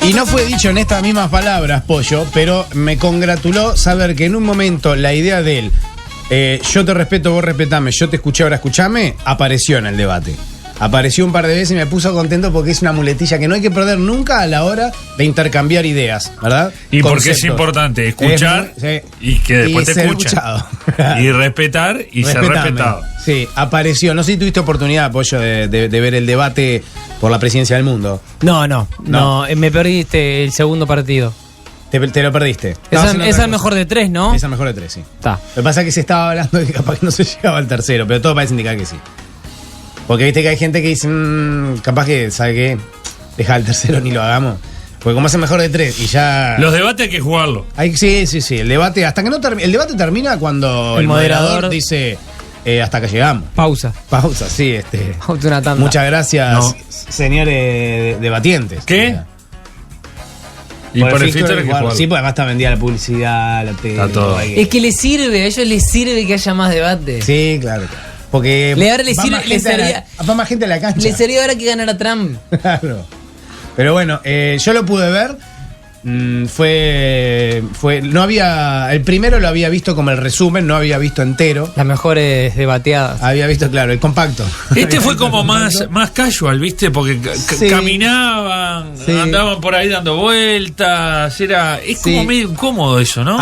Y no fue dicho en estas mismas palabras, Pollo, pero me congratuló saber que en un momento la idea de él, yo te respeto, vos respetame, yo te escuché, ahora escuchame, apareció en el debate. Apareció un par de veces y me puso contento porque es una muletilla que no hay que perder nunca a la hora de intercambiar ideas, ¿verdad? Y porque es importante escuchar y que después te escuchen. Y respetar y ser respetado. Sí, apareció. No sé si tuviste oportunidad, Pollo, de ver el debate por la presidencia del mundo. No, me perdiste el segundo partido. Te lo perdiste. Esa es el mejor de 3, ¿no? Esa es el mejor de 3, sí. Está. Lo que pasa es que se estaba hablando de que capaz que no se llegaba al tercero, pero todo parece indicar que sí. Porque viste que hay gente que dice, capaz que, ¿sabe qué? Deja el tercero ni lo hagamos. Porque como es el mejor de 3 y ya... Los debates hay que jugarlo. Sí. El debate, hasta que no termine. El debate termina cuando el moderador dice, hasta que llegamos. Pausa, sí. una tanda. Muchas gracias, señores debatientes. ¿Qué? Y por el filtro hay que jugarlo. Sí, pues además está vendida la publicidad, la tele. Está todo. Es que les sirve, a ellos les sirve que haya más debate. Sí, claro. Porque va más gente a la cancha. Le sería ahora que ganara Trump. Claro. Pero bueno, yo lo pude ver. No había. El primero lo había visto como el resumen, no había visto entero. Las mejores debateadas. Había visto, claro, el compacto. Este fue como más casual, ¿viste? Porque caminaban, andaban por ahí dando vueltas. Es como medio incómodo eso, ¿no?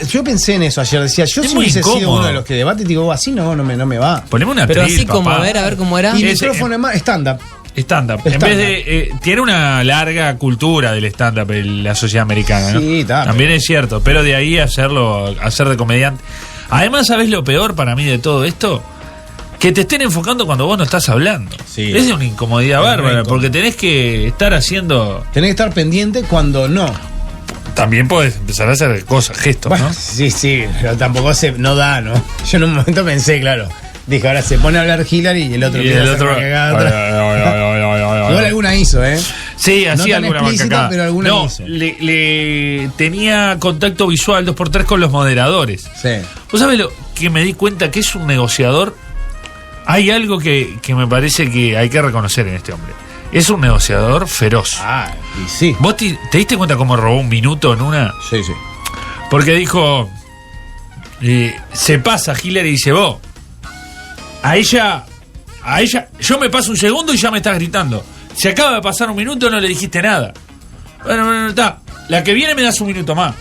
Yo pensé en eso ayer. Decía, yo si hubiese sido uno de los que debate, digo, así no me va. Poneme una pero tril, así como, a ver cómo era. Y micrófono más stand-up. Stand-up. En vez de. Tiene una larga cultura del stand-up en la sociedad americana, ¿no? Sí, también es cierto. Pero de ahí hacer de comediante. Además, ¿sabés lo peor para mí de todo esto? Que te estén enfocando cuando vos no estás hablando. Sí. Es de una incomodidad bárbara, porque tenés que estar haciendo. Tenés que estar pendiente cuando no. También podés empezar a hacer cosas, gestos, bueno, ¿no? Sí, pero tampoco no da, ¿no? Yo en un momento pensé, claro. Dije, ahora se pone a hablar Hillary y el otro igual alguna hizo, ¿eh? Sí, hacía no alguna explícita, pero alguna hizo. Le tenía contacto visual 2x3 con los moderadores. Sí. ¿Vos sabés lo que me di cuenta? Que es un negociador. Hay algo que me parece que hay que reconocer en este hombre. Es un negociador feroz. Y sí. ¿Vos te diste cuenta cómo robó un minuto en una? Sí. Porque dijo, se pasa Hillary y dice, vos, a ella, yo me paso un segundo y ya me estás gritando. Se acaba de pasar un minuto, no le dijiste nada. Bueno, está. La que viene me das un minuto más.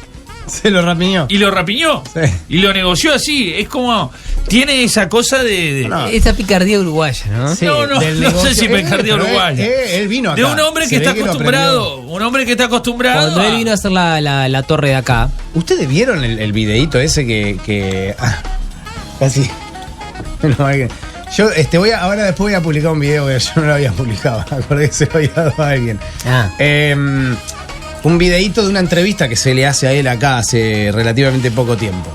Se lo rapiñó. Y lo rapiñó. Sí. Y lo negoció así. Es como. Tiene esa cosa de esa picardía uruguaya, ¿no? Sí, no sé si picardía uruguaya. Él vino acá. De un hombre que está acostumbrado. Un hombre que está acostumbrado. Cuando él vino a hacer la torre de acá. ¿Ustedes vieron el videíto ese que casi. No, yo ahora después voy a publicar un video que yo no lo había publicado. Acordé que se lo había dado a alguien. Un videíto de una entrevista que se le hace a él acá hace relativamente poco tiempo.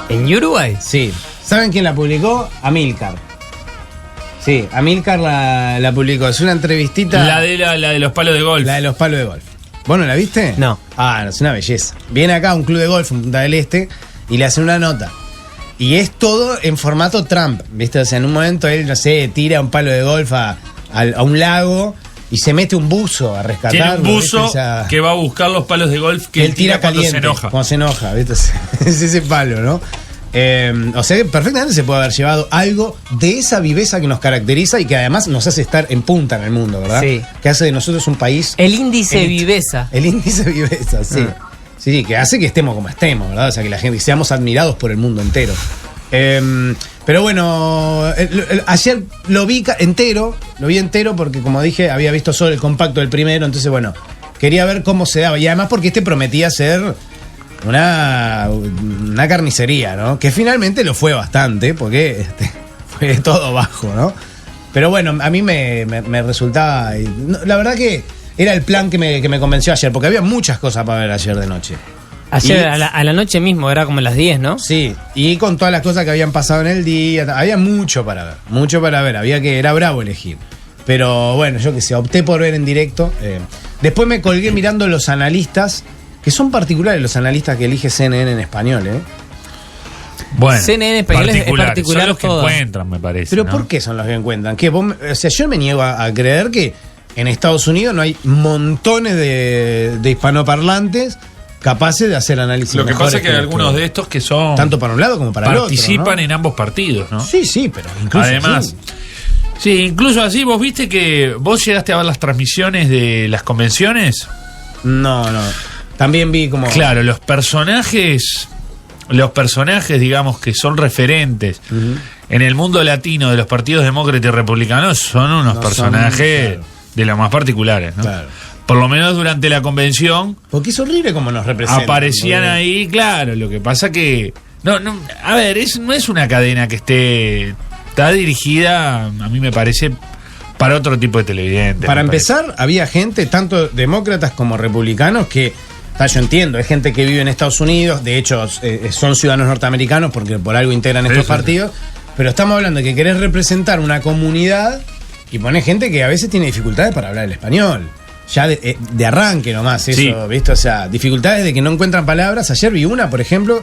¿En Uruguay? Sí. ¿Saben quién la publicó? Amílcar. Sí, Amílcar la publicó. Es una entrevistita. La de los palos de golf. La de los palos de golf. ¿Vos no la viste? No. Es una belleza. Viene acá a un club de golf en Punta del Este y le hacen una nota. Y es todo en formato Trump, ¿viste? O sea, en un momento él, no sé, tira un palo de golf a un lago y se mete un buzo a rescatarlo. Tiene un buzo, ¿viste? Que va a buscar los palos de golf que él tira cuando caliente, se enoja. Cuando se enoja, ¿viste? Es ese palo, ¿no? O sea que perfectamente se puede haber llevado algo de esa viveza que nos caracteriza y que además nos hace estar en punta en el mundo, ¿verdad? Sí. Que hace de nosotros un país... El índice viveza. El índice viveza, sí. Sí, que hace que estemos como estemos, ¿verdad? O sea, que la gente seamos admirados por el mundo entero. Pero bueno, ayer lo vi entero porque, como dije, había visto solo el compacto del primero, entonces, bueno, quería ver cómo se daba. Y además porque prometía ser una carnicería, ¿no? Que finalmente lo fue bastante, porque fue todo bajo, ¿no? Pero bueno, a mí me resultaba... La verdad que era el plan que me convenció ayer, porque había muchas cosas para ver ayer de noche. Ayer a la noche mismo, era como las 10, ¿no? Sí, y con todas las cosas que habían pasado en el día, había mucho para ver, era bravo elegir. Pero bueno, yo qué sé, opté por ver en directo. Después me colgué mirando los analistas, que son particulares los analistas que elige CNN en español, ¿eh? Bueno, CNN en español es particular, son los que encuentran, me parece. Pero ¿no? ¿por qué son los que encuentran? Yo me niego a creer que en Estados Unidos no hay montones de hispanoparlantes capaces de hacer análisis. Lo que mejores pasa es que hay algunos de estos que son... tanto para un lado como para el otro, participan ¿no? en ambos partidos, ¿no? Sí, pero incluso Además, sí, incluso así, ¿vos viste que vos llegaste a ver las transmisiones de las convenciones? No. También vi como... Claro, los personajes, digamos, que son referentes en el mundo latino de los partidos demócratas y republicanos son unos personajes de los más particulares, ¿no? Claro. Por lo menos durante la convención Porque es horrible como nos representan. aparecían porque- ahí, claro, lo que pasa que... No, a ver, no es una cadena que está dirigida, a mí me parece, para otro tipo de televidentes. Para me parece. empezar, había gente, tanto demócratas como republicanos, que, yo entiendo, es gente que vive en Estados Unidos, de hecho son ciudadanos norteamericanos porque por algo integran estos partidos, pero estamos hablando de que querés representar una comunidad y pones gente que a veces tiene dificultades para hablar el español. Ya de arranque nomás, eso, Sí. ¿viste? O sea, dificultades de que no encuentran palabras. Ayer vi una, por ejemplo,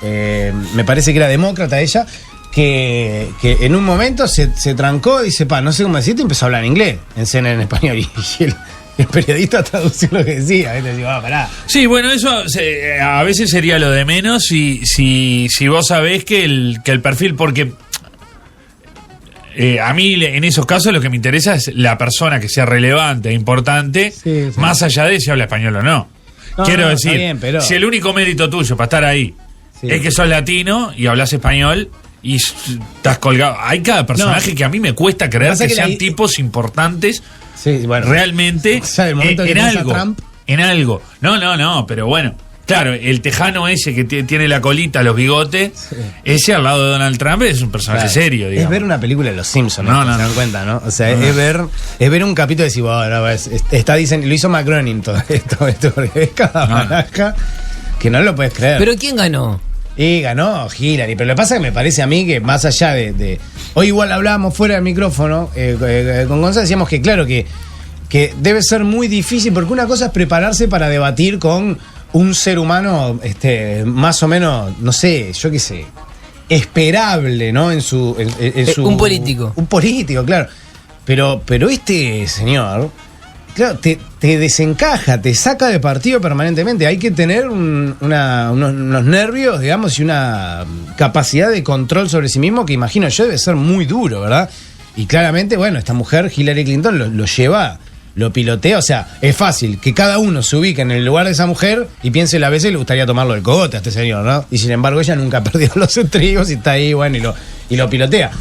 me parece que era demócrata ella, que en un momento se trancó y dice, no sé cómo decirte, y empezó a hablar en inglés, en CNN en español, y el periodista tradució lo que decía, ¿viste? Digo, pará. Sí, bueno, eso a veces sería lo de menos si vos sabés que el perfil, porque a mí en esos casos lo que me interesa es la persona que sea relevante e importante, Sí. más allá de si habla español o no. No, Quiero no, decir, está bien, pero- si el único mérito tuyo para estar ahí Sí. es que sos latino y hablas español y estás colgado. Hay cada personaje que a mí me cuesta creer Pasa que que sean la- tipos importantes Sí, bueno. realmente O sea, el momento que en tenés a algo. Trump. En algo. No, pero bueno. Claro, el tejano ese que tiene la colita, los bigotes, ese al lado de Donald Trump es un personaje Claro. serio, digamos. Es ver una película de Los Simpsons, No, ¿se no, dan no. cuenta, no? O sea, es ver un capítulo y decir, bueno, está dicen, lo hizo McGroening todo esto, porque es cada No, no. baraja que no lo puedes creer. ¿Pero quién ganó? Y ganó Hillary, pero lo que pasa es que me parece a mí que más allá de hoy igual hablábamos fuera del micrófono, con Gonzalo decíamos que claro que debe ser muy difícil, porque una cosa es prepararse para debatir con un ser humano más o menos, no sé, yo qué sé, esperable, ¿no? En su Un político. Un político, claro. Pero este señor, claro, te desencaja, te saca de partido permanentemente. Hay que tener unos nervios, digamos, y una capacidad de control sobre sí mismo que imagino yo debe ser muy duro, ¿verdad? Y claramente, bueno, esta mujer, Hillary Clinton, lo lleva, lo pilotea. O sea, es fácil que cada uno se ubique en el lugar de esa mujer y piense la vez y le gustaría tomarlo del cogote a este señor, ¿no? Y sin embargo, ella nunca ha perdido los estribos y está ahí, bueno, y lo pilotea.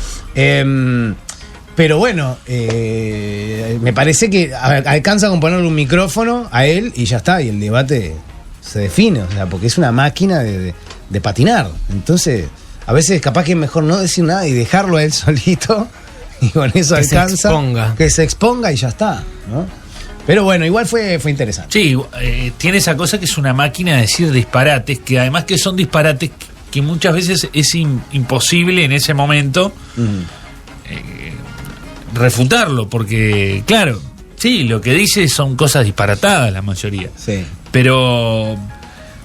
Pero bueno, me parece que alcanza con ponerle un micrófono a él y ya está, y el debate se define, o sea, porque es una máquina de patinar. Entonces, a veces capaz que es mejor no decir nada y dejarlo a él solito, y con eso Que se alcanza. exponga. Que se exponga y ya está, ¿no? Pero bueno, igual fue interesante. Sí, tiene esa cosa que es una máquina de decir disparates, que además que son disparates que muchas veces es imposible en ese momento refutarlo, porque claro, sí, lo que dice son cosas disparatadas la mayoría. Sí. Pero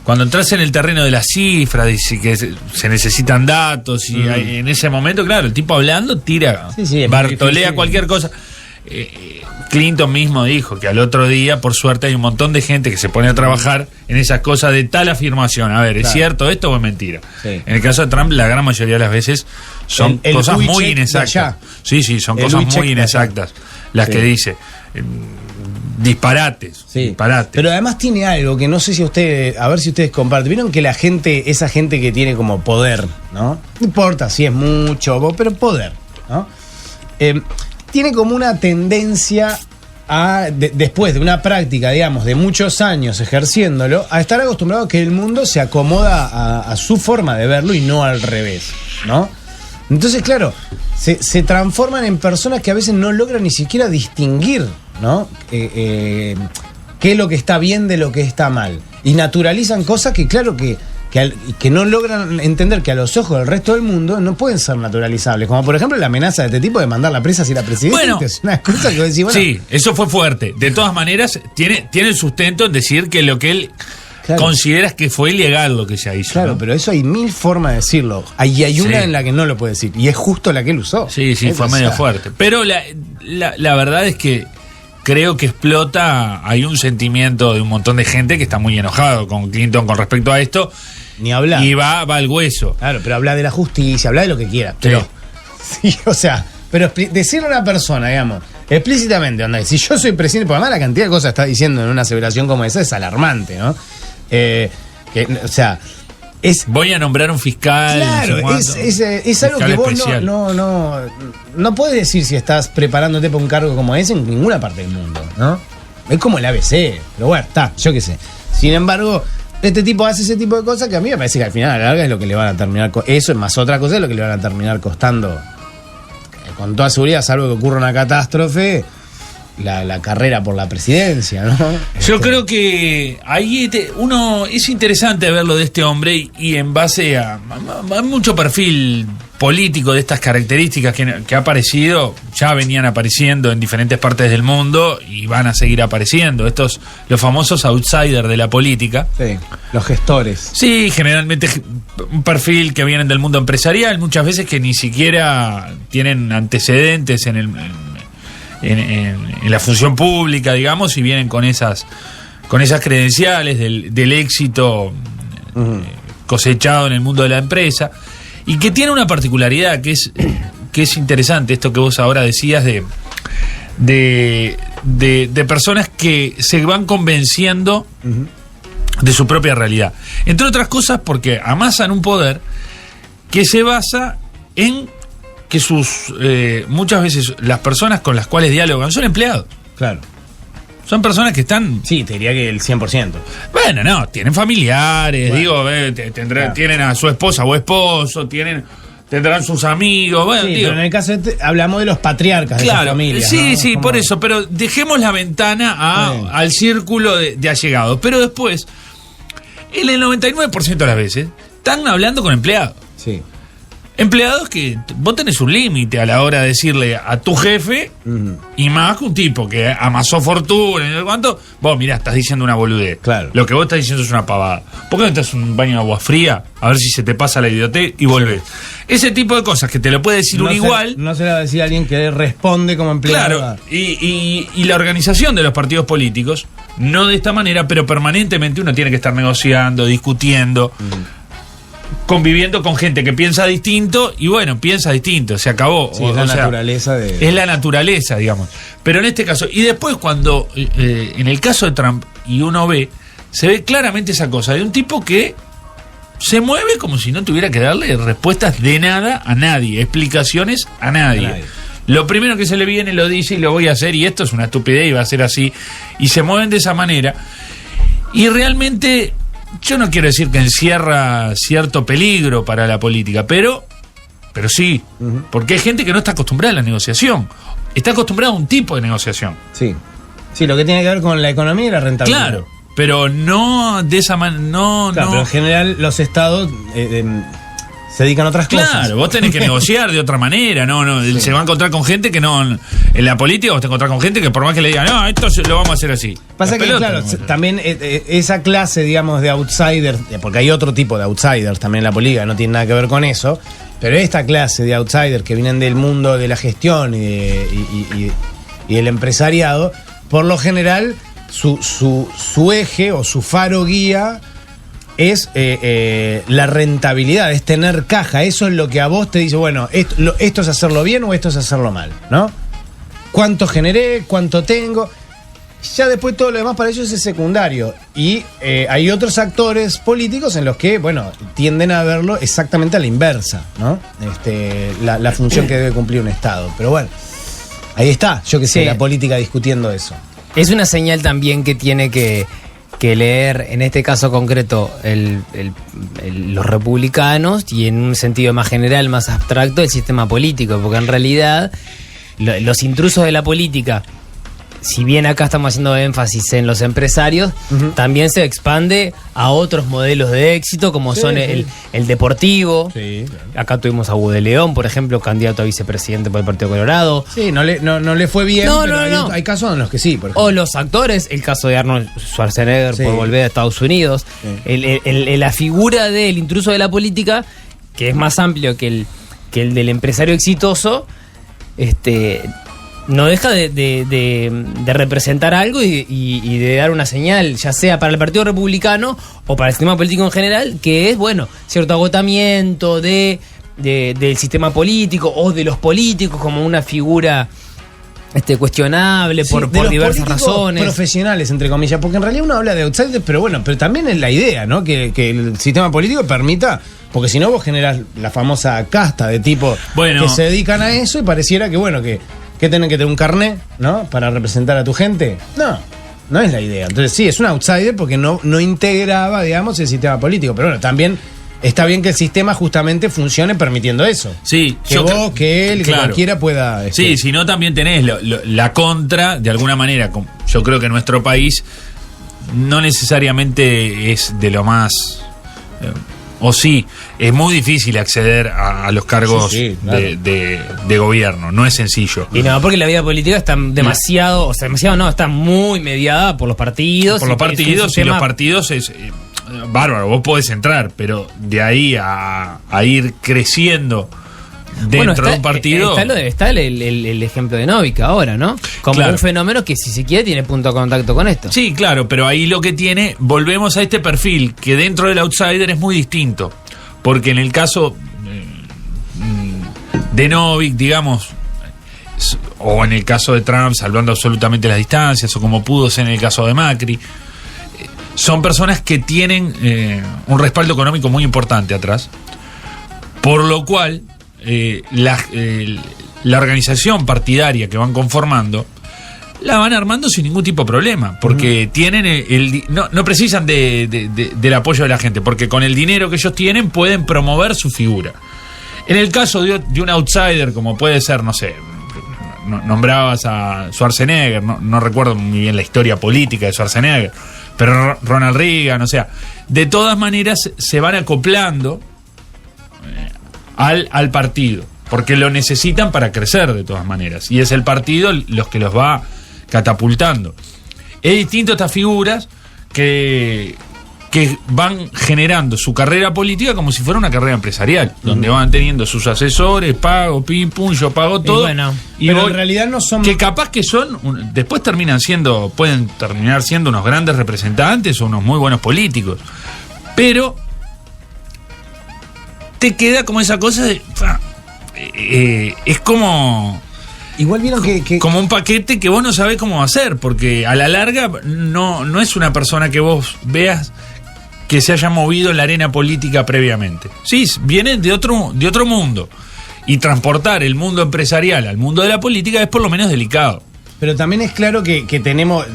cuando entras en el terreno de las cifras, dice que se necesitan datos y en ese momento, claro, el tipo hablando tira, Sí, es muy bartolea difícil. cualquier cosa. Clinton mismo dijo que al otro día, por suerte, hay un montón de gente que se pone a trabajar en esas cosas de tal afirmación. A ver, ¿es Claro. cierto esto o es mentira? Sí. En el caso de Trump, la gran mayoría de las veces son El cosas Louis muy check de inexactas. allá. Sí, son El cosas Louis check muy de allá. inexactas las Sí. que dice. Disparates. Sí. Disparates. Pero además tiene algo que no sé si ustedes, a ver si ustedes comparten. Vieron que la gente, esa gente que tiene como poder, ¿no? No importa si es mucho, pero poder, ¿no? Tiene como una tendencia a, después de una práctica, digamos, de muchos años ejerciéndolo, a estar acostumbrado a que el mundo se acomoda a su forma de verlo y no al revés, ¿no? Entonces, claro, se transforman en personas que a veces no logran ni siquiera distinguir, ¿no? Qué es lo que está bien de lo que está mal. Y naturalizan cosas que, claro, que no logran entender que a los ojos del resto del mundo no pueden ser naturalizables. Como por ejemplo la amenaza de este tipo de mandar la presa si la presidenta. Bueno, es una cosa que vos decís, bueno, sí, eso fue fuerte. De todas maneras, tiene el sustento en decir que lo que él Claro. considera que fue ilegal lo que se hizo. claro, ¿no? pero eso hay mil formas de decirlo. Hay una Sí. en la que no lo puede decir. Y es justo la que él usó. Sí, O fue medio sea, fuerte. Pero la verdad es que creo que explota. Hay un sentimiento de un montón de gente que está muy enojado con Clinton con respecto a esto. Ni hablar. Y va al hueso. Claro, pero habla de la justicia, habla de lo que quiera. Pero, sí, o sea, pero decirle a una persona, digamos, explícitamente, onda, si yo soy presidente, por además la cantidad de cosas que está diciendo en una aseveración como esa es alarmante, ¿no? O sea, voy a nombrar un fiscal. Claro, no sé es algo que vos especial. no podés decir si estás preparándote para un cargo como ese en ninguna parte del mundo, ¿no? Es como el ABC, pero bueno, está, yo qué sé. Sin embargo, este tipo hace ese tipo de cosas que a mí me parece que al final a la larga es lo que le van a terminar. Eso es más otra cosa, es lo que le van a terminar costando, con toda seguridad, salvo que ocurra una catástrofe, la carrera por la presidencia, ¿no? Yo creo que ahí uno es interesante verlo de este hombre y en base a mucho perfil político de estas características que ha aparecido, ya venían apareciendo en diferentes partes del mundo y van a seguir apareciendo. Estos, los famosos outsiders de la política. Sí, los gestores. Sí, generalmente un perfil que vienen del mundo empresarial, muchas veces que ni siquiera tienen antecedentes en la función pública, digamos, y vienen con esas credenciales del éxito cosechado en el mundo de la empresa, y que tiene una particularidad que es interesante, esto que vos ahora decías de personas que se van convenciendo de su propia realidad. Entre otras cosas porque amasan un poder que se basa en que muchas veces las personas con las cuales dialogan son empleados. Claro. Son personas que están... Sí, te diría que el 100%. Bueno, no, tienen familiares, bueno, claro. Tienen a su esposa o esposo, tendrán sus amigos. Bueno, sí, pero en el caso hablamos de los patriarcas de esa familia. Sí, ¿no? sí, por eso, pero dejemos la ventana al círculo de allegados. Pero después, en el 99% de las veces, están hablando con empleados. Sí. Empleados que vos tenés un límite a la hora de decirle a tu jefe, y más que un tipo que amasó fortuna y no sé cuánto, vos mirá, estás diciendo una boludez. Claro. Lo que vos estás diciendo es una pavada. ¿Por qué no te das un baño de agua fría? A ver si se te pasa la idiotez y volvés. Ese tipo de cosas que te lo puede decir un igual. No se le va a decir a alguien que responde como empleado. Claro, y la organización de los partidos políticos, no de esta manera, pero permanentemente uno tiene que estar negociando, discutiendo, conviviendo con gente que piensa distinto, y bueno, piensa distinto, se acabó. Sí, es la naturaleza de... Es la naturaleza, digamos. Pero en este caso, y después cuando, en el caso de Trump, y uno se ve claramente esa cosa, de un tipo que se mueve como si no tuviera que darle respuestas de nada a nadie, explicaciones a nadie. Lo primero que se le viene lo dice y lo voy a hacer, y esto es una estupidez y va a ser así, y se mueven de esa manera, y realmente... Yo no quiero decir que encierra cierto peligro para la política, pero sí, porque hay gente que no está acostumbrada a la negociación, está acostumbrada a un tipo de negociación. Sí, lo que tiene que ver con la economía y la rentabilidad. Claro, pero no de esa manera, no. Pero en general los estados se dedican a otras cosas. Claro, vos tenés que negociar de otra manera, sí. Se va a encontrar con gente que no, en la política vos te encontrás con gente que por más que le digan, no, esto lo vamos a hacer así. Pasa que, claro, también esa clase, digamos, de outsiders, porque hay otro tipo de outsiders también en la política, no tiene nada que ver con eso, pero esta clase de outsiders que vienen del mundo de la gestión y del empresariado, por lo general, su eje o su faro guía es la rentabilidad, es tener caja. Eso es lo que a vos te dice, bueno, esto es hacerlo bien o esto es hacerlo mal, ¿no? ¿Cuánto generé? ¿Cuánto tengo? Ya después todo lo demás para ellos es secundario. Y hay otros actores políticos en los que, bueno, tienden a verlo exactamente a la inversa, ¿no? La función que debe cumplir un Estado. Pero bueno, ahí está, yo que sé, sí, la política discutiendo eso. Es una señal también que tiene que leer, en este caso concreto, los republicanos, y en un sentido más general, más abstracto, el sistema político, porque en realidad los intrusos de la política, si bien acá estamos haciendo énfasis en los empresarios, también se expande a otros modelos de éxito, como son el deportivo. Sí, claro. Acá tuvimos a Hugo de León, por ejemplo, candidato a vicepresidente por el Partido Colorado. Sí, no le fue bien, pero hay casos en los que sí, por ejemplo. O los actores, el caso de Arnold Schwarzenegger por volver a Estados Unidos. Sí. La figura del intruso de la política, que es más amplio que el del empresario exitoso, no deja de representar algo y de dar una señal, ya sea para el Partido Republicano o para el sistema político en general, que es, bueno, cierto agotamiento del sistema político o de los políticos como una figura cuestionable por diversas razones. Profesionales, entre comillas, porque en realidad uno habla de outsiders, pero bueno, pero también es la idea, ¿no? Que el sistema político permita, porque si no vos generás la famosa casta de tipos que se dedican a eso y pareciera que, bueno, que tienen que tener un carnet, ¿no? Para representar a tu gente. No es la idea. Entonces sí, es un outsider porque no integraba, digamos, el sistema político, pero bueno, también está bien que el sistema justamente funcione permitiendo eso. Sí, que vos, que él, que cualquiera pueda... Sí, si no también tenés la contra, de alguna manera. Yo creo que nuestro país no necesariamente es de lo más... o sí, es muy difícil acceder a los cargos claro. de gobierno, no es sencillo. Y no, porque la vida política está demasiado, está muy mediada por los partidos. Por los partidos, y los partidos es... bárbaro, vos podés entrar, pero de ahí a ir creciendo dentro de un partido... Está el ejemplo de Novik ahora, ¿no? Como un fenómeno que si se quiere tiene punto de contacto con esto. Sí, claro, pero ahí lo que tiene, volvemos a este perfil, que dentro del outsider es muy distinto. Porque en el caso de Novik, digamos, o en el caso de Trump, salvando absolutamente las distancias, o como pudo ser en el caso de Macri, son personas que tienen un respaldo económico muy importante atrás, por lo cual la organización partidaria que van conformando la van armando sin ningún tipo de problema, porque tienen no precisan del apoyo de la gente, porque con el dinero que ellos tienen pueden promover su figura. En el caso de un outsider, como puede ser, no sé, nombrabas a Schwarzenegger, no recuerdo muy bien la historia política de Schwarzenegger, pero Ronald Reagan, o sea, de todas maneras se van acoplando al partido, porque lo necesitan para crecer de todas maneras, y es el partido los que los va catapultando. Es distinto a estas figuras que van generando su carrera política como si fuera una carrera empresarial, donde van teniendo sus asesores, pago, pim, pum, yo pago todo. Y pero en realidad no son... Que capaz que después pueden terminar siendo unos grandes representantes o unos muy buenos políticos. Pero te queda como esa cosa de... es como... Igual vieron que... Como un paquete que vos no sabés cómo hacer, porque a la larga no es una persona que vos veas que se haya movido en la arena política previamente. Sí, vienen de otro mundo. Y transportar el mundo empresarial al mundo de la política es por lo menos delicado. Pero también es claro que tenemos,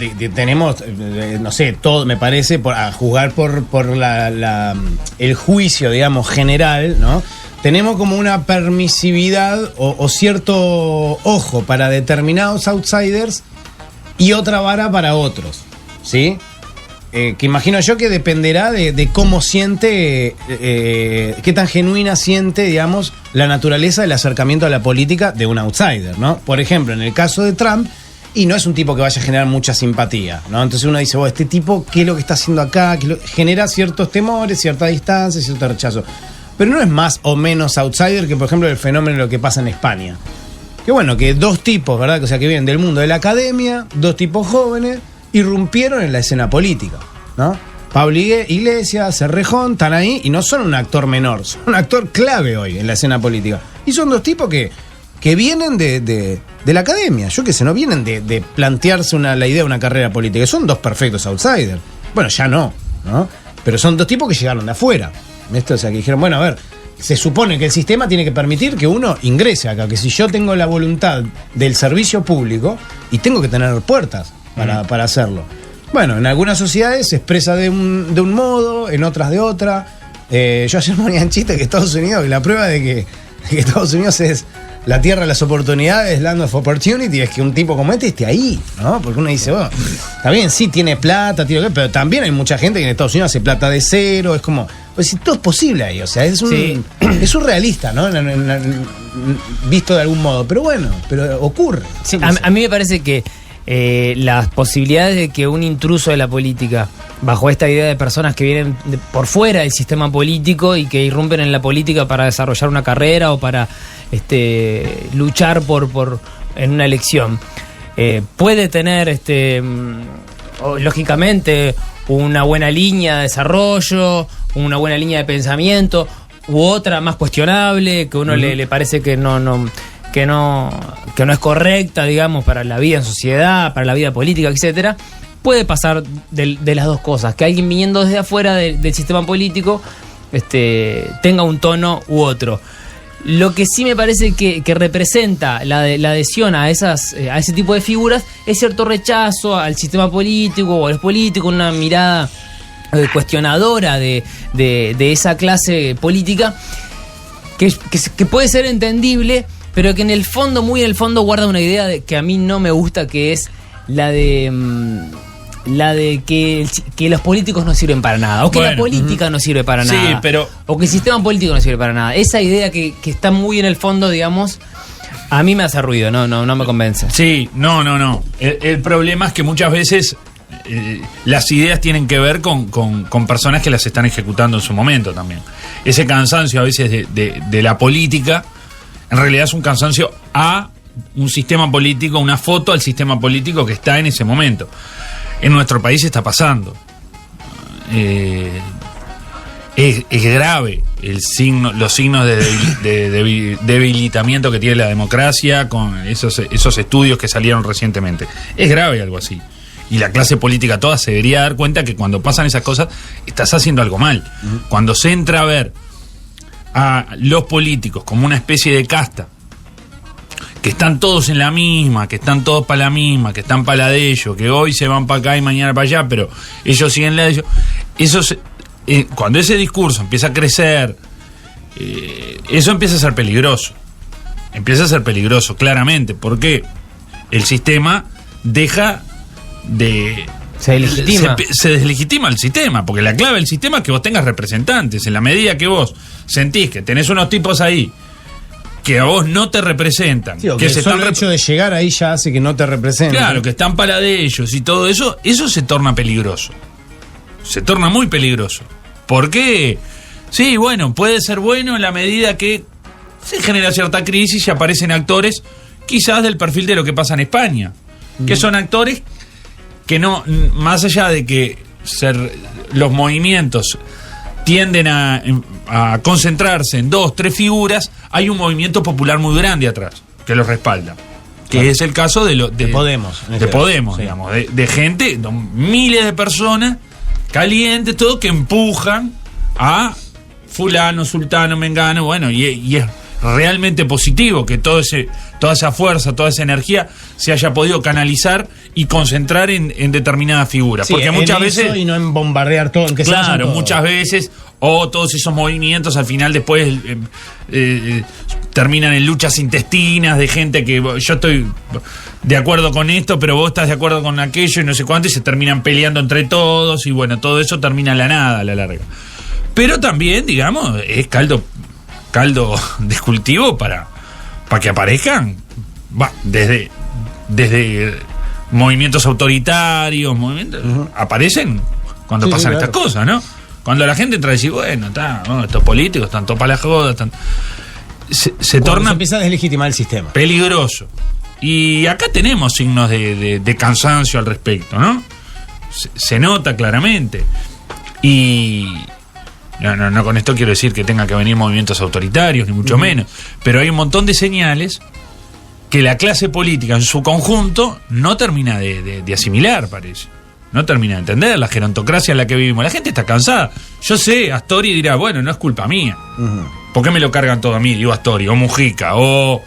no sé, todo, me parece, a juzgar por el juicio, digamos, general, ¿no? Tenemos como una permisividad o cierto ojo para determinados outsiders y otra vara para otros, ¿sí? Que imagino yo que dependerá de cómo siente, qué tan genuina siente, digamos, la naturaleza del acercamiento a la política de un outsider, ¿no? Por ejemplo, en el caso de Trump, y no es un tipo que vaya a generar mucha simpatía, ¿no? Entonces uno dice, este tipo, ¿qué es lo que está haciendo acá? Genera ciertos temores, cierta distancia, cierto rechazo. Pero no es más o menos outsider que, por ejemplo, el fenómeno de lo que pasa en España. Que bueno, que dos tipos, ¿verdad? O sea, que vienen del mundo de la academia, dos tipos jóvenes, irrumpieron en la escena política, ¿no? Pablo Iglesias, Cerrejón, están ahí y no son un actor menor, son un actor clave hoy en la escena política. Y son dos tipos que vienen de la academia, yo qué sé, no vienen de plantearse la idea de una carrera política, son dos perfectos outsiders. Bueno, ya no, pero son dos tipos que llegaron de afuera. O sea, que dijeron, bueno, a ver, se supone que el sistema tiene que permitir que uno ingrese acá, que si yo tengo la voluntad del servicio público y tengo que tener puertas para hacerlo. Bueno, en algunas sociedades se expresa de un modo, en otras de otra. Yo ayer ponía en chiste que Estados Unidos, que la prueba de que Estados Unidos es la tierra de las oportunidades, land of opportunity, es que un tipo como este esté ahí, ¿no? Porque uno dice, bueno, está bien, sí, tiene plata, pero también hay mucha gente que en Estados Unidos hace plata de cero, es como, pues todo es posible ahí, o sea, es surrealista, ¿no? Visto de algún modo, pero bueno, pero ocurre. Sí, a mí me parece que las posibilidades de que un intruso de la política, bajo esta idea de personas que vienen por fuera del sistema político y que irrumpen en la política para desarrollar una carrera o para luchar por en una elección puede tener lógicamente una buena línea de desarrollo, una buena línea de pensamiento, u otra más cuestionable, que a uno le parece que no es correcta, digamos, para la vida en sociedad, para la vida política, etcétera. Puede pasar de las dos cosas, que alguien viniendo desde afuera del sistema político tenga un tono u otro. Lo que sí me parece que representa la adhesión a ese tipo de figuras es cierto rechazo al sistema político o a los políticos, una mirada cuestionadora de esa clase política que puede ser entendible, pero que en el fondo, muy en el fondo, guarda una idea que a mí no me gusta, que es la de que los políticos no sirven para nada, o que la política no sirve para nada, o que el sistema político no sirve para nada. Esa idea que está muy en el fondo, digamos, a mí me hace ruido, no me convence. Sí, no. El problema es que muchas veces las ideas tienen que ver con personas que las están ejecutando en su momento también. Ese cansancio a veces de la política, en realidad es un cansancio a un sistema político, una foto al sistema político que está en ese momento. En nuestro país está pasando. Es grave los signos de debilitamiento que tiene la democracia con esos estudios que salieron recientemente. Es grave algo así. Y la clase política toda se debería dar cuenta que cuando pasan esas cosas estás haciendo algo mal. Cuando se entra a ver a los políticos como una especie de casta, que están todos en la misma, que están todos para la misma, que están para la de ellos, que hoy se van para acá y mañana para allá, pero ellos siguen la de ellos. Cuando ese discurso empieza a crecer, eso empieza a ser peligroso. Empieza a ser peligroso, claramente, porque el sistema deja de... Se deslegitima. Se deslegitima el sistema, porque la clave del sistema es que vos tengas representantes. En la medida que vos sentís que tenés unos tipos ahí que a vos no te representan, sí, que solo el hecho de llegar ahí ya hace que no te representen. Claro, que están para de ellos y todo eso, eso se torna peligroso. Se torna muy peligroso. ¿Por qué? Sí, bueno, puede ser bueno en la medida que se genera cierta crisis y aparecen actores quizás del perfil de lo que pasa en España, que son actores que no, más allá de que los movimientos tienden a concentrarse en 2, 3 figuras, hay un movimiento popular muy grande atrás que los respalda. Que claro. Es el caso de Podemos. De Podemos, sí. Digamos, de gente, miles de personas calientes, todo, que empujan a fulano, sultano, mengano, bueno, y es realmente positivo que toda esa fuerza, toda esa energía se haya podido canalizar y concentrar en determinadas figuras. Sí, porque muchas veces... Y no en bombardear todo, en que claro, muchas veces, todos esos movimientos al final después terminan en luchas intestinas de gente que yo estoy de acuerdo con esto, pero vos estás de acuerdo con aquello y no sé cuánto, y se terminan peleando entre todos, y bueno, todo eso termina en la nada a la larga. Pero también, digamos, es caldo de cultivo para que aparezcan desde movimientos autoritarios, aparecen cuando pasan estas cosas, ¿no? Cuando la gente entra a decir, bueno, estos políticos están todos para la joda, se torna... Se empieza a deslegitimar el sistema. Peligroso. Y acá tenemos signos de cansancio al respecto, ¿no? Se nota claramente. Y... No, con esto quiero decir que tenga que venir movimientos autoritarios, ni mucho menos. Pero hay un montón de señales que la clase política en su conjunto no termina de asimilar, parece. No termina de entender la gerontocracia en la que vivimos. La gente está cansada. Yo sé, Astori dirá, bueno, no es culpa mía. ¿Por qué me lo cargan todo a mí? Digo Astori, o Mujica, o...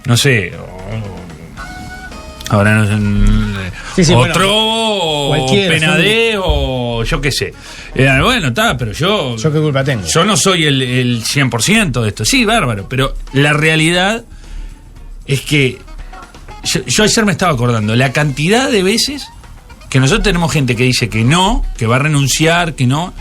no sé... ahora no sé... o bueno, Trovo, o Penadé, o yo qué sé. Bueno, pero yo... ¿Yo qué culpa tengo? Yo no soy el 100% de esto. Sí, bárbaro, pero la realidad es que... Yo ayer me estaba acordando, la cantidad de veces que nosotros tenemos gente que dice que no, que va a renunciar, que no,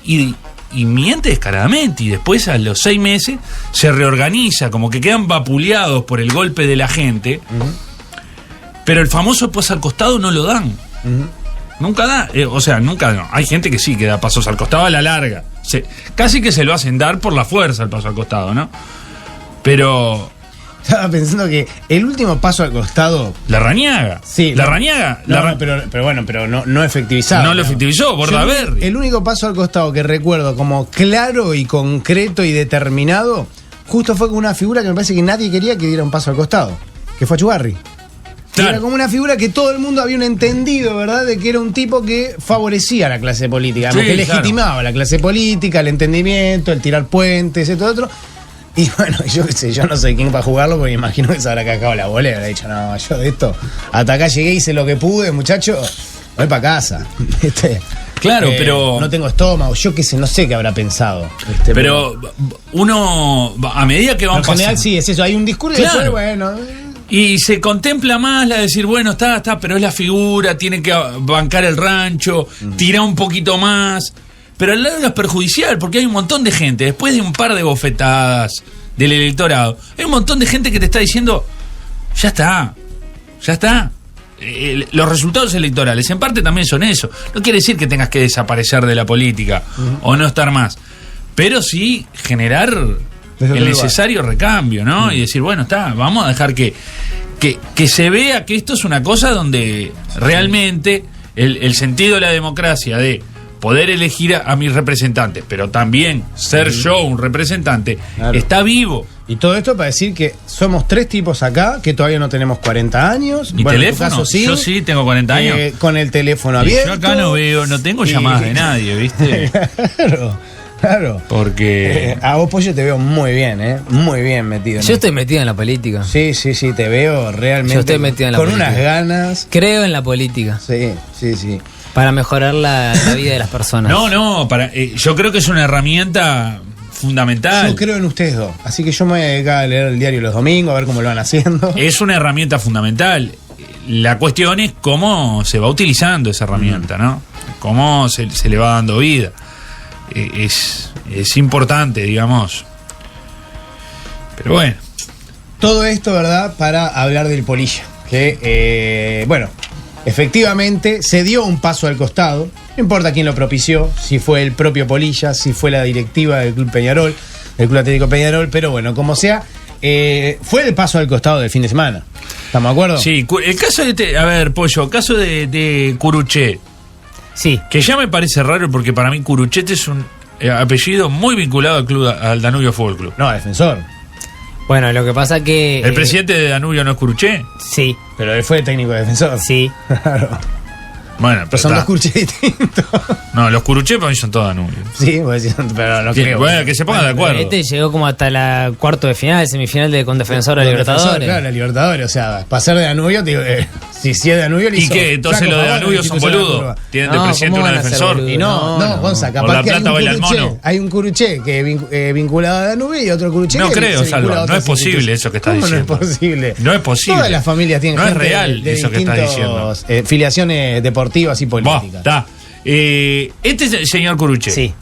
y miente descaradamente, y después a los 6 meses se reorganiza, como que quedan vapuleados por el golpe de la gente, pero el famoso paso al costado no lo dan. Nunca da, nunca no. Hay gente que sí que da pasos al costado a la larga. Casi que se lo hacen dar por la fuerza el paso al costado, ¿no? Pero estaba pensando que el último paso al costado. Larrañaga. Sí. Larrañaga. Pero no efectivizado. No lo efectivizó, Bordaberry. El único paso al costado que recuerdo como claro y concreto y determinado, justo fue con una figura que me parece que nadie quería que diera un paso al costado, que fue Achugarri. Claro. Era como una figura que todo el mundo había entendido, ¿verdad? De que era un tipo que favorecía a la clase política, Sí, que legitimaba la clase política, el entendimiento, el tirar puentes, y todo otro. Y bueno, yo qué sé, yo no sé quién para jugarlo, porque imagino que se habrá cagado la bola y habrá dicho, no, yo de esto, hasta acá llegué, hice lo que pude, muchacho, voy para casa. Claro, pero. No tengo estómago, yo qué sé, no sé qué habrá pensado. Pero uno, a medida que van en general pasando. sí, es eso, hay un discurso Claro. y después, bueno. Y se contempla más la de decir, bueno, está, pero es la figura, tiene que bancar el rancho, tirar un poquito más. Pero al lado es perjudicial, porque hay un montón de gente, después de un par de bofetadas del electorado, hay un montón de gente que te está diciendo, ya está. Los resultados electorales en parte también son eso. No quiere decir que tengas que desaparecer de la política o no estar más, pero sí generar el necesario recambio, ¿no? Y decir, bueno, vamos a dejar que se vea que esto es una cosa donde realmente el sentido de la democracia de poder elegir a mis representantes, pero también ser yo un representante, claro, está vivo. Y todo esto para decir que somos 3 tipos acá que todavía no tenemos 40 años. ¿Mi bueno, teléfono? En tu caso, sí. Yo sí tengo 40 años. Con el teléfono Y abierto. yo acá no tengo llamadas de nadie, ¿viste? Claro. Porque A vos, Pollo, te veo muy bien, muy bien metido. Yo estoy metido en la política. Sí, te veo realmente. Yo estoy metido en la con política. unas ganas. Creo en la política. Sí. Para mejorar la vida de las personas. yo creo que es una herramienta fundamental. Yo creo en ustedes dos. Así que yo me voy a dedicar a leer el diario los domingos, a ver cómo lo van haciendo. Es una herramienta fundamental. La cuestión es cómo se va utilizando esa herramienta, ¿no? Cómo se le va dando vida. Es importante, digamos. Pero bueno. Todo esto, ¿verdad? Para hablar del Polilla. Que, efectivamente se dio un paso al costado. No importa quién lo propició, si fue el propio Polilla, si fue la directiva del Club Peñarol, del Club Atlético Peñarol, pero bueno, como sea, fue el paso al costado del fin de semana. ¿Estamos de acuerdo? Sí, el caso Pollo, el caso de Curuchet. Sí. Que ya me parece raro porque para mí Curuchet es un apellido muy vinculado al Danubio Fútbol Club. No, defensor. Bueno, lo que pasa que... ¿El presidente de Danubio no es Curuchet? Sí. Pero él fue técnico defensor. Sí. Claro. Bueno, Pero son dos Curuchet distintos. No, los Curuchet para mí son todos Danubio. Sí, pero no creo. Bueno, que se pongan de acuerdo. Este llegó como hasta la cuarto de final, semifinal con Defensor a Con Libertadores. Defensor, claro, la Libertadores. O sea, pasar de Danubio, digo, si es de Danubio, le ¿Y hizo qué? Entonces flaco los de favor a la Danubio son institución de la boludos. curva. Tienen de No, presidente ¿cómo un van a ser defensor. boludos? Y no, Gonza, Por capaz la que hay un plata baila el Curuchet. mono. Hay un Curuchet que es vinculado a Danubio y otro Curuchet No que creo, se vincula Salva, a no otras es posible instituciones. eso que estás ¿Cómo diciendo? No es posible. No es posible. Todas las familias tienen No es gente real de eso que estás distintos, filiaciones deportivas y políticas. Está. Este señor Curuchet. Sí.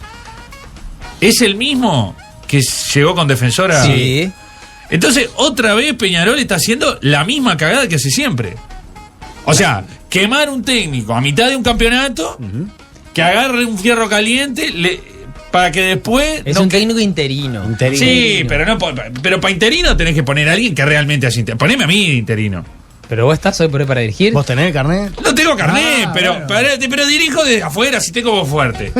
¿Es el mismo que llegó con Defensora? Sí. Entonces, otra vez Peñarol está haciendo la misma cagada que hace siempre. O sea, quemar un técnico a mitad de un campeonato, que agarre un fierro caliente, para que después... Es un técnico interino. Sí, pero para interino tenés que poner a alguien que realmente hace interino. Poneme a mí de interino. Pero vos estás hoy por ahí para dirigir. ¿Vos tenés el carnet? No tengo carnet, bueno. pero dirijo desde afuera si tengo voz fuerte.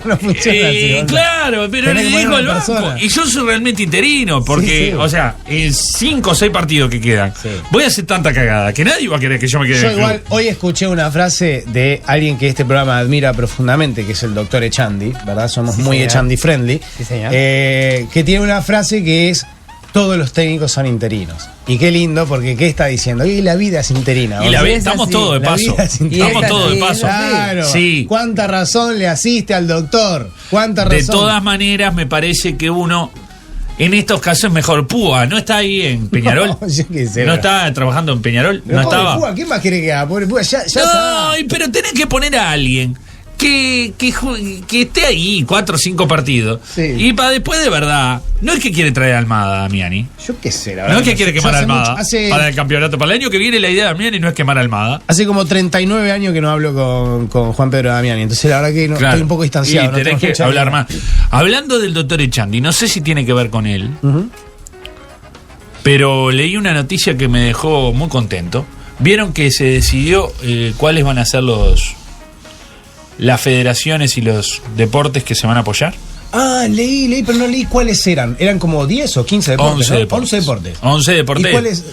No funciona así, Gonza. Claro, pero Tenés que dirijo poner el una banco. persona. Y yo soy realmente interino, porque, Sí. o sea, en 5 o 6 partidos que quedan, Sí. voy a hacer tanta cagada que nadie va a querer que yo me quede Yo en el igual club. hoy escuché una frase de alguien que este programa admira profundamente, que es el doctor Echandi, ¿verdad? Somos Sí, muy señor. Echandi friendly. Sí, señor. Que tiene una frase que es: todos los técnicos son interinos. Y qué lindo, porque ¿qué está diciendo? Y la vida es interina. Y ¿no? estamos todos de La paso. vida es interina. Estamos todos de paso. Claro. Sí. ¿Cuánta razón le asiste al doctor? ¿Cuánta razón? De todas maneras, me parece que uno, en estos casos, es mejor. Púa, ¿no está ahí en Peñarol? No, yo qué sé, ¿No pero- está trabajando en Peñarol? Pero ¿No pobre estaba? Púa, ¿qué más quiere que haga? Pobre Púa, ya está. No, pero tenés que poner a alguien que esté ahí 4 o 5 partidos. Sí. Y para después, de verdad, no es que quiere traer a Almada, Damiani. Yo qué sé, la verdad. No es que sé. quiere Yo quemar a hace Almada mucho- hace- para el campeonato. Para el año que viene la idea de Damiani no es quemar a Almada. Hace como 39 años que no hablo con Juan Pedro Damiani, entonces la verdad que no, Claro. estoy un poco distanciado. Y no tenés tengo que mucha hablar idea. más. Hablando del doctor Echandi, no sé si tiene que ver con él, Ujú. Pero leí una noticia que me dejó muy contento. Vieron que se decidió cuáles van a ser las federaciones y los deportes que se van a apoyar. Ah, leí, pero no leí cuáles eran. ¿Eran como 10 o 15 deportes? 11 ¿no? deportes. 11 deportes. 11 deportes.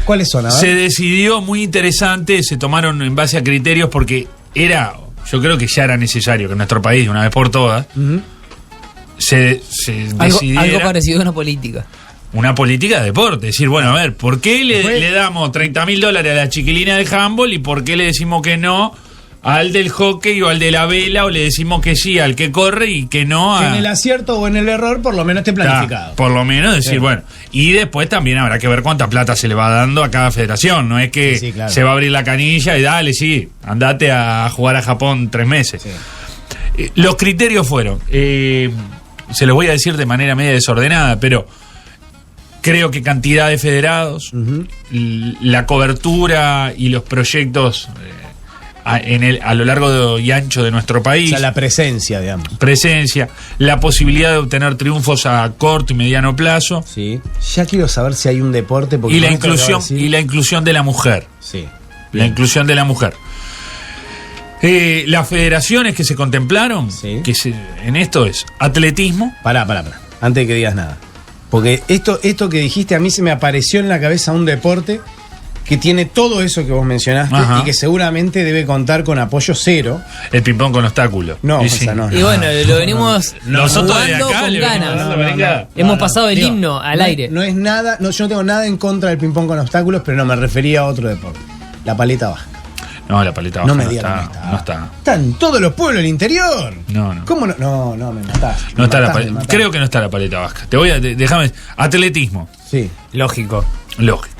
¿Y cuáles son? A ver. Se decidió muy interesante, se tomaron en base a criterios porque yo creo que ya era necesario que en nuestro país, de una vez por todas, se decidiera Algo parecido a una política. una política de deporte. Es decir, bueno, a ver, ¿por qué le damos $30.000 a la chiquilina del handball y por qué le decimos que no al del hockey o al de la vela, o le decimos que sí al que corre y que no Que a... en el acierto o en el error por lo menos esté planificado. Por lo menos decir, Sí. bueno. Y después también habrá que ver cuánta plata se le va dando a cada federación. No es que Sí, claro. se va a abrir la canilla y dale, sí, andate a jugar a Japón 3 meses. Sí. Los criterios fueron, se los voy a decir de manera media desordenada, pero creo que cantidad de federados, la cobertura y los proyectos a lo largo y ancho de nuestro país. O sea, la presencia, digamos. Presencia, la posibilidad de obtener triunfos a corto y mediano plazo, Sí. Ya quiero saber si hay un deporte. Porque y la con esto que inclusión acabo de decir- y la inclusión de la mujer. Sí. La inclusión de la mujer. Las federaciones que se contemplaron, Sí. en esto es atletismo. Pará. Antes de que digas nada. Porque esto que dijiste a mí se me apareció en la cabeza un deporte que tiene todo eso que vos mencionaste. Ajá. Y que seguramente debe contar con apoyo cero. El ping-pong con obstáculos. No, Y o sea, no. Y bueno, lo venimos Nosotros de jugando acá con le venimos ganas. dando para acá. Hemos pasado el Digo, himno al aire. No es nada, yo no tengo nada en contra del ping-pong con obstáculos, pero no, me refería a otro deporte. La paleta baja. No, la paleta No baja me no digas que no está. está. No está. Están todos los pueblos del interior. No. ¿Cómo no? No, me matás. No Me está matás, me matás. creo que no está la paleta vasca. Te voy a. Déjame. Atletismo. Sí. Lógico. Lógico.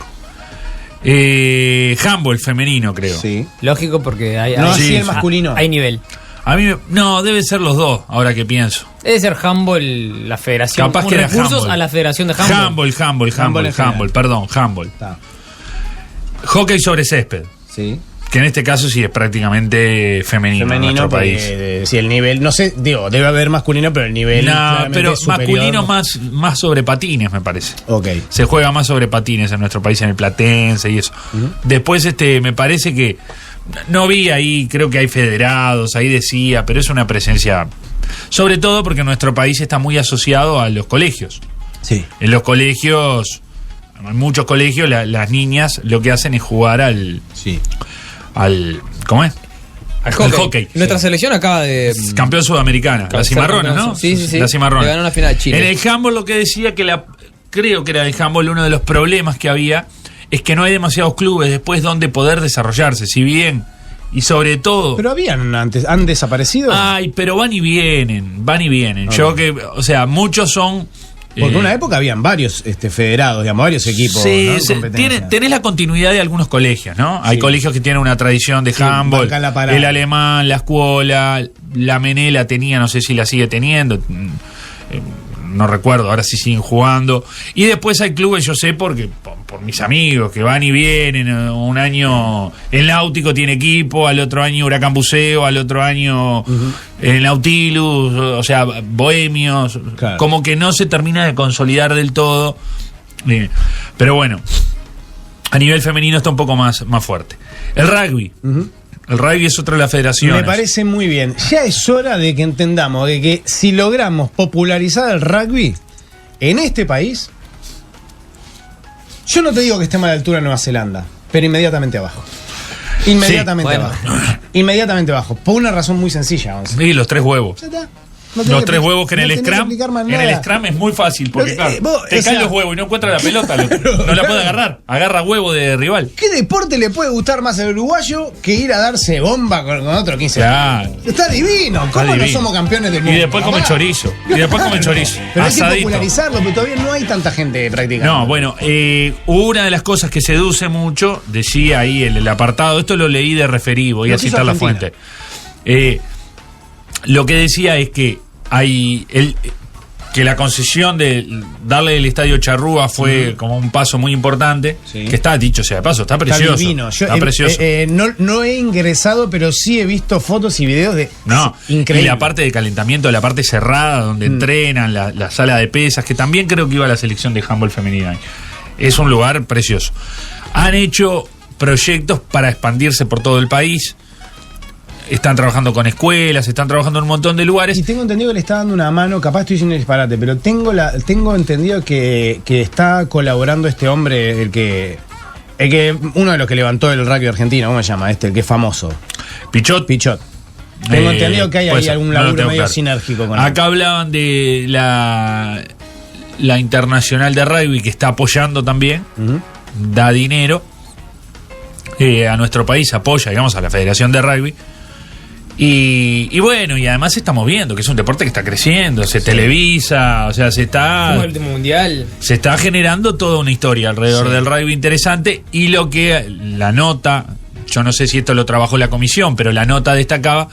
Handball femenino, creo. Sí. Lógico porque hay, No, hay- así sí, el masculino. hay nivel. A mí no, debe ser los dos, ahora que pienso. Debe ser handball la federación. Capaz con que era recursos handball. a la federación de handball. Handball en general. Perdón, handball. Está. Hockey sobre césped, Sí. que en este caso sí es prácticamente femenino en Femenino, nuestro país. si el nivel, no sé, digo, debe haber masculino, pero el nivel. No, claramente pero es superior. masculino más sobre patines, me parece. Ok. Se juega más sobre patines en nuestro país, en el Platense y eso. Después, me parece que no vi ahí, creo que hay federados, ahí decía, pero es una presencia, sobre todo porque nuestro país está muy asociado a los colegios. Sí. En los colegios, en muchos colegios, las niñas lo que hacen es jugar Sí. ¿cómo es? Al Al hockey. Nuestra selección acaba de. Campeón sudamericana, la Cimarrones, ¿no? Sí, sí, sí. La Cimarrones. Le ganó la final a Chile. En el handball lo que decía que creo que era el handball uno de los problemas que había es que no hay demasiados clubes después donde poder desarrollarse, si bien y sobre todo Pero habían antes, ¿han desaparecido? ay, pero van y vienen. Yo que, o sea, muchos son Porque en una época habían varios federados, digamos, varios equipos. sí, ¿no? En competencia. tenés la continuidad de algunos colegios, ¿no? Hay Sí. colegios que tienen una tradición de Sí, handball, bancan la parada. el alemán, la escuela, la Menela tenía, no sé si la sigue teniendo, no recuerdo, ahora sí siguen jugando. Y después hay clubes, yo sé, porque por mis amigos que van y vienen, un año el Náutico tiene equipo, al otro año Huracán Buceo, al otro año el Nautilus, o sea, Bohemios, Claro. como que no se termina de consolidar del todo. Pero bueno, a nivel femenino está un poco más fuerte. El rugby. El rugby es otra de las federaciones. Me parece muy bien. Ya es hora de que entendamos de que si logramos popularizar el rugby en este país, yo no te digo que esté a la altura de Nueva Zelanda, pero inmediatamente abajo. Inmediatamente Sí, bueno. abajo. Inmediatamente abajo. Por una razón muy sencilla, Once. Sí, los 3 huevos. Ya está. No tenés Los que 3 expli- huevos que en no el tenés que scrum. explicar más En el nada. scrum es muy fácil, porque Lo- claro, vos, te o caen sea- los huevos y no encuentra la pelota, no la Claro. puede agarrar. Agarra huevo de rival. ¿Qué deporte le puede gustar más al uruguayo que ir a darse bomba con otro 15 Claro. años? Está divino. ¿Cómo no divino. somos campeones del Y mundo? después come papá? chorizo. Y después come chorizo. Pero hay que Asadito. popularizarlo, pero todavía no hay tanta gente practicando. No, bueno, una de las cosas que seduce mucho, decía ahí el apartado, esto lo leí de referí, voy Lo a que hizo citar la Argentina. fuente. Lo que decía es que que la concesión de darle el estadio Charrúa fue como un paso muy importante, Sí. que está dicho sea de paso, está Está precioso. divino. Yo, Está precioso. no he ingresado, pero sí he visto fotos y videos de. No, Increíble. y la parte de calentamiento, la parte cerrada donde entrenan, la sala de pesas, que también creo que iba a la selección de handball femenina. es un lugar precioso. Han hecho proyectos para expandirse por todo el país. Están trabajando con escuelas, están trabajando en un montón de lugares. Y tengo entendido que le está dando una mano, capaz estoy diciendo disparate, pero tengo entendido que está colaborando este hombre, el que uno de los que levantó el rugby argentino, ¿cómo se llama? El que es famoso. Pichot. Tengo entendido que hay ahí algún laburo medio claro. sinérgico con Acá hablaban de la Internacional de Rugby, que está apoyando también, da dinero a nuestro país, apoya, digamos, a la Federación de Rugby. Y bueno, y además estamos viendo que es un deporte que está creciendo, se televisa, o sea, se está generando toda una historia alrededor del rugby interesante. Y la nota, yo no sé si esto lo trabajó la comisión, pero la nota destacaba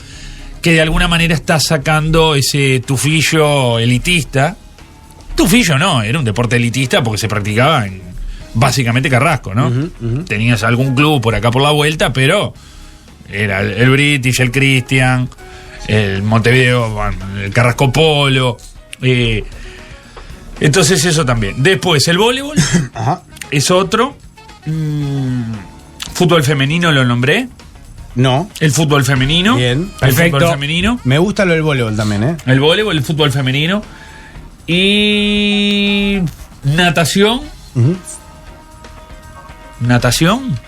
que de alguna manera está sacando ese tufillo elitista. Tufillo no, era un deporte elitista porque se practicaba en básicamente Carrasco, ¿no? Tenías algún club por acá por la vuelta, pero era el British, el Christian, el Montevideo, el Carrasco Polo. Entonces eso también. Después el voleibol es otro. Fútbol femenino lo nombré. No. El fútbol femenino. Bien. Perfecto. El fútbol femenino. Me gusta lo del voleibol también, ¿eh? El voleibol, el fútbol femenino. Y natación. ¿Natación?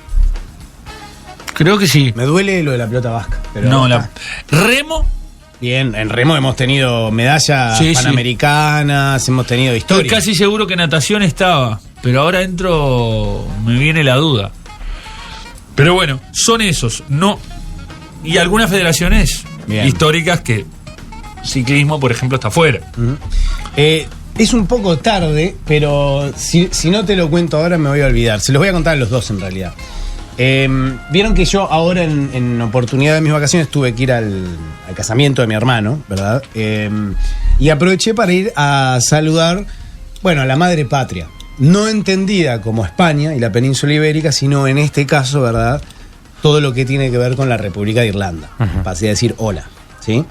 Creo que sí. Me duele lo de la pelota vasca. Pero no, remo. Bien, en remo hemos tenido medallas panamericanas, hemos tenido historia. Estoy casi seguro que natación estaba, pero ahora me viene la duda. Pero bueno, son esos, no. Y algunas federaciones históricas que ciclismo, por ejemplo, está fuera. Es un poco tarde, pero si no te lo cuento ahora me voy a olvidar. Se los voy a contar a los dos en realidad. Vieron que yo ahora en oportunidad de mis vacaciones tuve que ir al casamiento de mi hermano, ¿verdad? Y aproveché para ir a saludar, a la madre patria. No entendida como España y la península ibérica, sino en este caso, ¿verdad? Todo lo que tiene que ver con la República de Irlanda. Para así decir hola, ¿sí?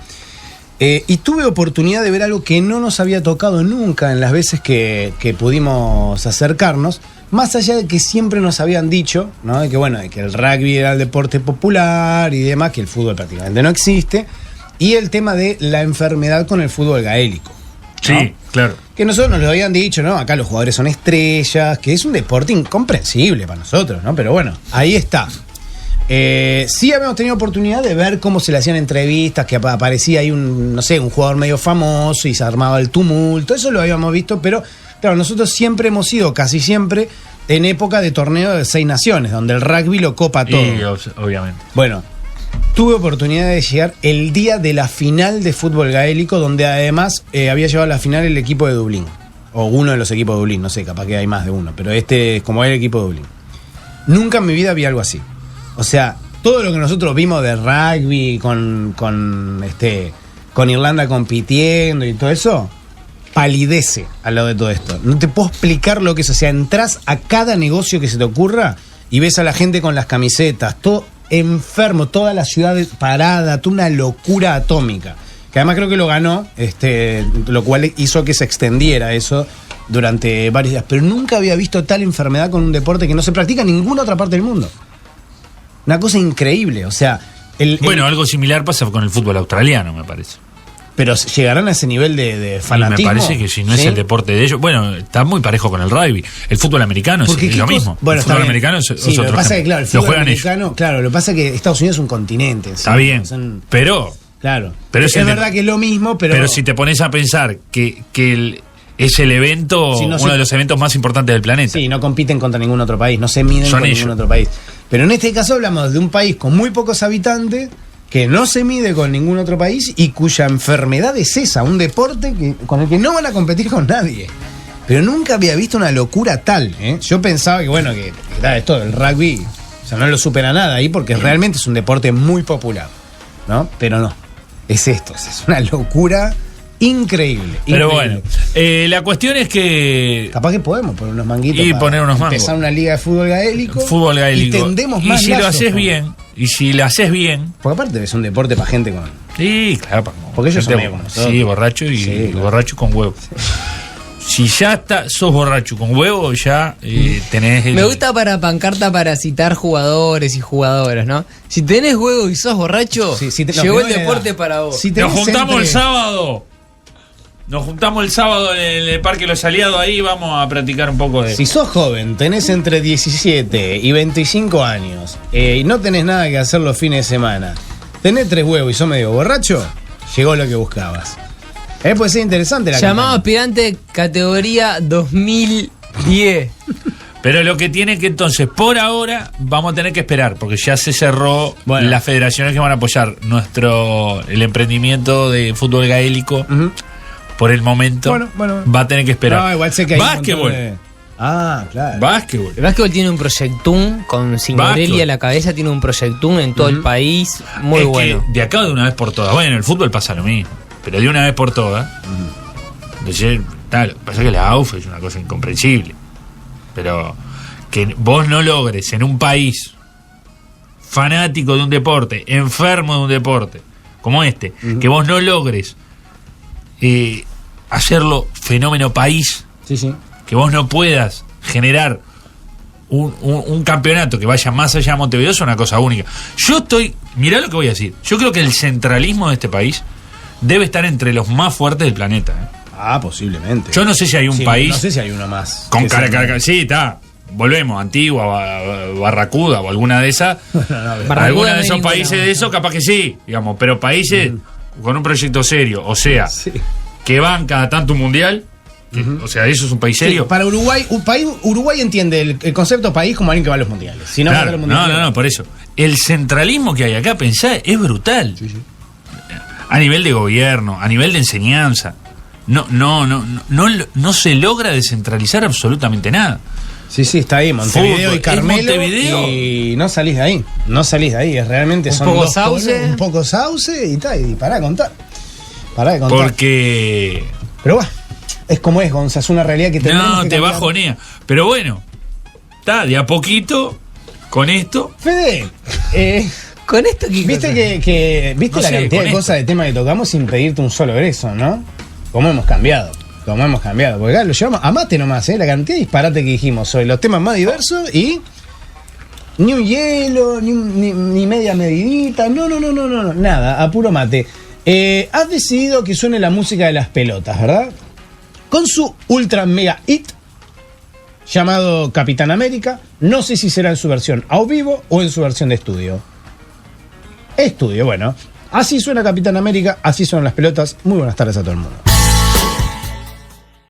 Y tuve oportunidad de ver algo que no nos había tocado nunca en las veces que pudimos acercarnos, más allá de que siempre nos habían dicho, ¿no? De que el rugby era el deporte popular y demás, que el fútbol prácticamente no existe, y el tema de la enfermedad con el fútbol gaélico, ¿no? Sí, claro. Que nosotros nos lo habían dicho, ¿no? Acá los jugadores son estrellas, que es un deporte incomprensible para nosotros, ¿no? Pero bueno, ahí está. Sí habíamos tenido oportunidad de ver cómo se le hacían entrevistas, que aparecía ahí un jugador medio famoso y se armaba el tumulto, eso lo habíamos visto, pero claro, nosotros siempre hemos ido, casi siempre, en época de torneo de 6 naciones, donde el rugby lo copa todo. Obviamente. Bueno, tuve oportunidad de llegar el día de la final de fútbol gaélico, donde además había llegado a la final el equipo de Dublín, o uno de los equipos de Dublín, no sé, capaz que hay más de uno, pero este es como el equipo de Dublín. Nunca en mi vida vi algo así. O sea, todo lo que nosotros vimos de rugby con Irlanda compitiendo y todo eso, palidece al lado de todo esto. No te puedo explicar lo que es. O sea, entras a cada negocio que se te ocurra y ves a la gente con las camisetas, todo enfermo, toda la ciudad parada, toda una locura atómica. Que además creo que lo ganó, lo cual hizo que se extendiera eso durante varios días. Pero nunca había visto tal enfermedad con un deporte que no se practica en ninguna otra parte del mundo. Una cosa increíble, o sea... algo similar pasa con el fútbol australiano, me parece. Pero llegarán a ese nivel de fanatismo. Me parece que si no es el deporte de ellos... Bueno, está muy parejo con el rugby. El fútbol americano es lo mismo. Bueno, el fútbol americano es otro lo que pasa es que, claro, el fútbol americano... ellos. Lo que pasa es que Estados Unidos es un continente. Está bien, pero... Claro, pero es verdad que es lo mismo, pero... Pero si te pones a pensar que es el evento, uno de los eventos más importantes del planeta. Sí, no compiten contra ningún otro país, no se miden con ningún otro país. Pero en este caso hablamos de un país con muy pocos habitantes, que no se mide con ningún otro país y cuya enfermedad es esa, un deporte con el que no van a competir con nadie. Pero nunca había visto una locura tal, ¿eh? Yo pensaba que esto, el rugby, o sea, no lo supera nada ahí porque realmente es un deporte muy popular, ¿no? Pero no, es esto, es una locura increíble. Pero bueno, la cuestión es que... Capaz que podemos poner unos manguitos y poner unos mangos. Empezar una liga de fútbol gaélico. Y tendemos más y si lo haces bien, porque aparte es un deporte para gente con... Sí, claro. Porque ellos son medio como nosotros. Sí, borracho y borracho con huevo. Si ya sos borracho con huevo, ya tenés... Me gusta para pancarta para citar jugadores y jugadoras, ¿no? Si tenés huevo y sos borracho, llegó el deporte para vos. Si Nos juntamos el sábado. Nos juntamos el sábado en el Parque Los Aliados, ahí vamos a practicar un poco de... Si sos joven, tenés entre 17 y 25 años y no tenés nada que hacer los fines de semana, tenés 3 huevos y sos medio borracho, llegó lo que buscabas. Puede ser interesante la Llamado campaña. aspirante categoría 2010. Pero lo que tiene que entonces, por ahora, vamos a tener que esperar, porque ya se cerró las federaciones que van a apoyar el emprendimiento de fútbol gaélico. Por el momento, va a tener que esperar. No, igual sé que hay básquetbol. Claro. Básquetbol. El básquetbol tiene un proyectún con Signorelli a la cabeza, tiene un proyectún en todo el país, muy es bueno. Que de acá de una vez por todas. Bueno, el fútbol pasa lo mismo, pero de una vez por todas. Pasa que la AUF es una cosa incomprensible. Pero que vos no logres en un país fanático de un deporte, enfermo de un deporte, como este, que vos no logres hacerlo fenómeno país, que vos no puedas generar un campeonato que vaya más allá de Montevideo, es una cosa única. Mirá lo que voy a decir, yo creo que el centralismo de este país debe estar entre los más fuertes del planeta. Posiblemente. Yo no sé si hay un país... No sé si hay uno más. Con sí, está. Volvemos, Antigua, Barracuda o alguna de esas. Alguna de esos países de eso, capaz que sí, digamos, pero países con un proyecto serio, o sea, que van cada tanto un mundial, o sea, eso es un país serio. Para Uruguay, Uruguay entiende el concepto país como alguien que va a los mundiales. Si no, claro, los mundiales, no, por eso. El centralismo que hay acá, pensá, es brutal. A nivel de gobierno, a nivel de enseñanza. No se logra descentralizar absolutamente nada. Sí, está ahí, Montevideo Fútbol, y Carmelo. Montevideo. Y no salís de ahí. Es realmente un son poco dos sauce. pueblos, un poco sauce y pará de contar. Porque... Pero bueno, es como es, Gonza, es una realidad que tenemos No, que te cambiar. bajonea. Pero bueno, está de a poquito con esto. Fede, Con esto viste viste No la sé, cantidad con de esto. cosas de tema que tocamos sin pedirte un solo egreso, ¿no? ¿Cómo hemos cambiado? Porque acá lo llevamos a mate nomás, la cantidad de disparate que dijimos sobre los temas más diversos y ni un hielo, ni media medidita, no, nada, a puro mate. Has decidido que suene la música de las pelotas, ¿verdad? Con su ultra mega hit llamado Capitán América. No sé si será en su versión a vivo o en su versión de estudio. Bueno. Así suena Capitán América, así suenan las pelotas. Muy buenas tardes a todo el mundo.